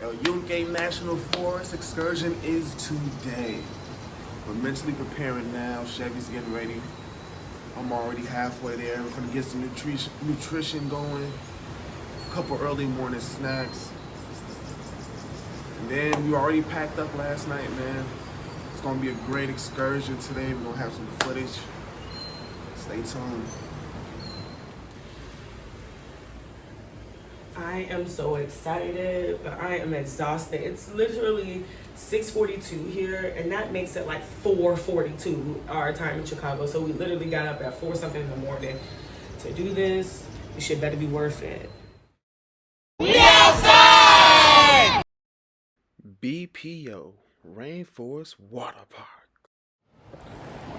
Yunque National Forest excursion is today. We're mentally preparing now. Chevy's getting ready. I'm already halfway there. We're gonna get some nutrition going. A couple early morning snacks. And then we already packed up last night, man. It's gonna be a great excursion today. We're gonna have some footage. Stay tuned. I am so excited, but I am exhausted. It's literally 6:42 here, and that makes it like 4:42 our time in Chicago. So we literally got up at 4 something in the morning to do this. This shit better be worth it. We outside! BPO Rainforest Water Park.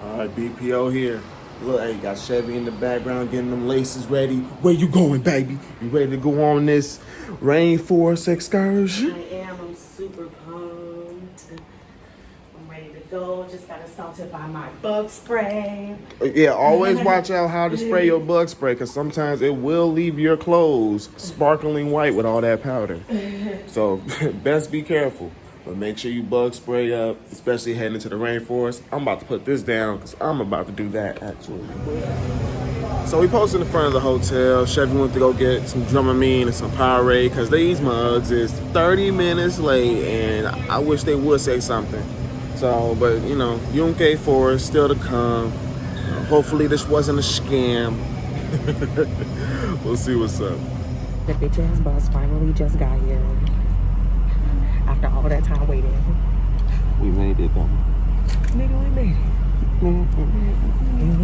All right, BPO here. Look, hey, got Chevy in the background getting them laces ready. Where you going, baby? You ready to go on this rainforest excursion? I am. I'm super pumped. I'm ready to go. Just got assaulted by my bug spray. Yeah, always watch out how to spray your bug spray, because sometimes it will leave your clothes sparkling white with all that powder. So best be careful. But make sure you bug spray up, especially heading into the rainforest. I'm about to put this down because I'm about to do that, actually. So we posted in front of the hotel. Chevy went to go get some Dramamine and some Powerade because these mugs is 30 minutes late, and I wish they would say something. So, but you know, Yunque Forest still to come. Hopefully this wasn't a scam. We'll see what's up. The bitch ass bus finally just got here. After all that time waiting. We made it, though. Nigga, we made it. We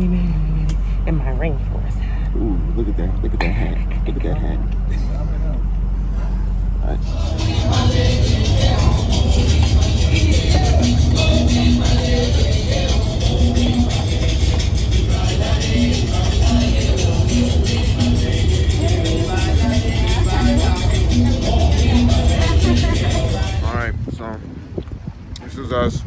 made it. In my rainforest hat. Ooh, look at that. Look at that hat. Look at that hat. All right. So, this is us.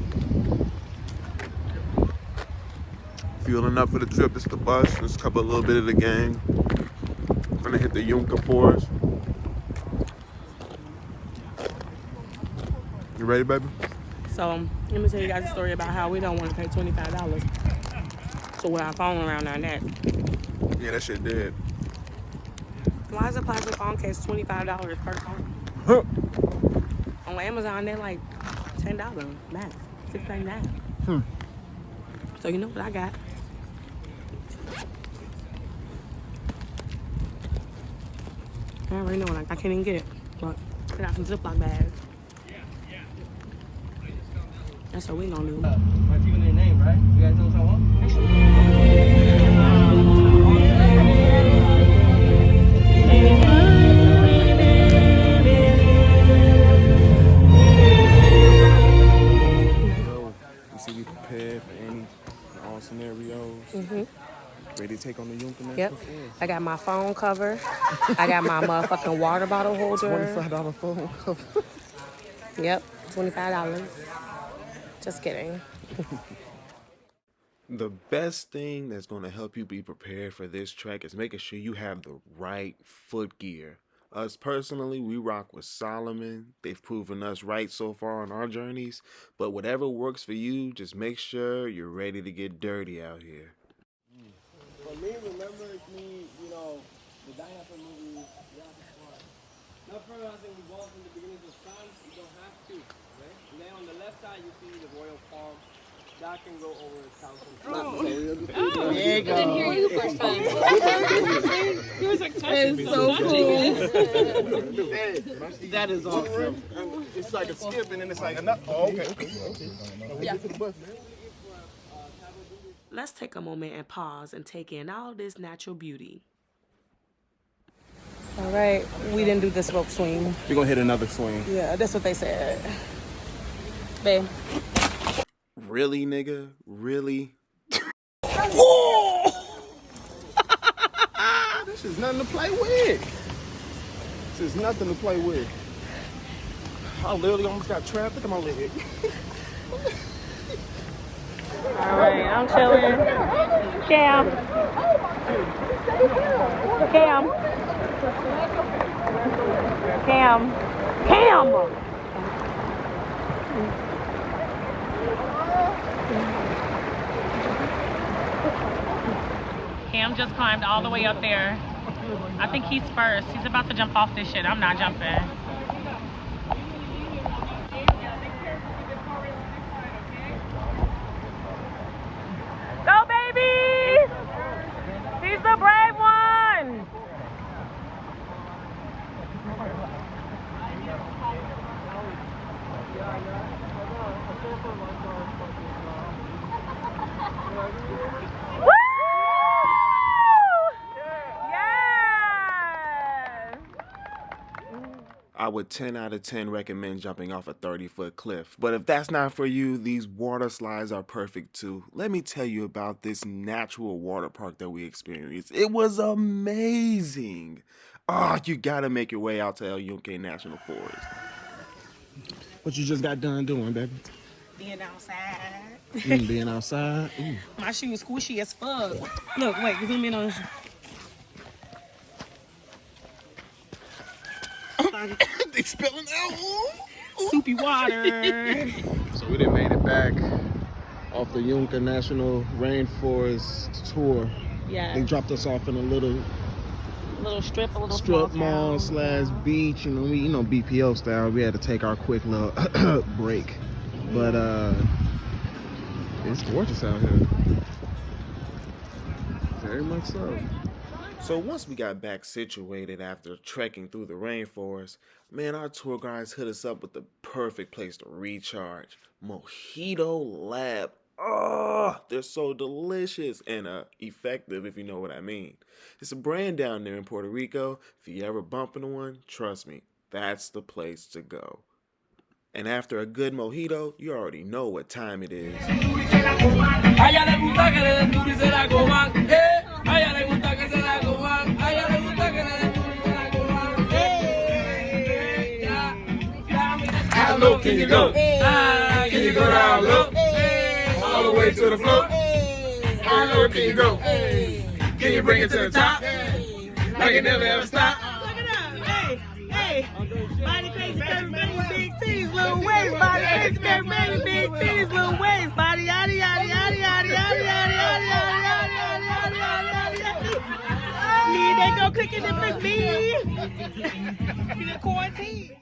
Fueling up for the trip. It's the bus. Let's cover a little bit of the gang. Gonna hit the Yunque Forest. You ready, baby? So, let me tell you guys a story about how we don't want to pay $25 to wear our phone around our neck. Yeah, that shit dead. Why is a plastic phone case $25 per phone? Huh. On Amazon, they're like $10 max, $6.99. So you know what I got? I already know what I can't even get it, but I got some Ziploc bags. That's what we gonna do. What's even their name, right? You guys know San Juan? We prepared for any and all scenarios. Ready to take on the Yunque National Forest. I got my phone cover. I got my motherfucking water bottle holder. $25 phone cover. Yep, $25. Just kidding. The best thing that's going to help you be prepared for this trek is making sure you have the right foot gear. Us personally, we rock with Solomon. They've proven us right so far on our journeys. But whatever works for you, just make sure you're ready to get dirty out here. For me, remember, it's me, you know, the Die Apple movie, Rapid Squad. Not further, I think we walk in the beginning of the sun, you don't have to, right? And then on the left side, you see the Royal Palm. That can go over 1,000 feet. Oh, there you go. I didn't hear you the first time. He was like, that is so cool. That is awesome. It's like a skip and then it's like another. Oh, okay. Yeah. Let's take a moment and pause and take in all this natural beauty. All right, we didn't do this rope swing. We're going to hit another swing. Yeah, that's what they said. Babe. Really, nigga? Really? This is nothing to play with. This is nothing to play with. I literally almost got trapped. Look at my leg. All right, I'm chilling. Cam. Cam. Cam. Cam! Cam just climbed all the way up there. I think he's first. He's about to jump off this shit. I'm not jumping. Go, baby! He's the brave one! Woo! Yes! I would 10 out of 10 recommend jumping off a 30-foot cliff. But if that's not for you, these water slides are perfect too. Let me tell you about this natural water park that we experienced. It was amazing. Oh, you gotta make your way out to Yunque National Forest. What you just got done doing, baby? Being outside. Being outside? Ooh. My shoes squishy as fuck. Look, wait, zoom in on. They spilling out. Soupy water. So we done made it back off the Yunque National Rainforest tour. Yeah. They dropped us off in a little Strip strip mall slash beach. You know, BPO style. We had to take our quick little break, but it's gorgeous out here. Very much so. So once we got back situated after trekking through the rainforest, man, our tour guides hit us up with the perfect place to recharge. Mojito Lab. Oh, they're so delicious and effective, if you know what I mean. It's a brand down there in Puerto Rico. If you ever bump into one, trust me, that's the place to go. And after a good mojito, you already know what time it is. How low can you go? Can you go down low? All the way to the floor? How low can you go? Can you bring it to the top? Like it never ever stop? Look it up. Hey. Body crazy, curvy, big titties, little waist. Body crazy, curvy, big titties, little waist. Body yada yada yada yada yada yada yada yada yada yada. Me, they go clicking it for me. In the quarantine.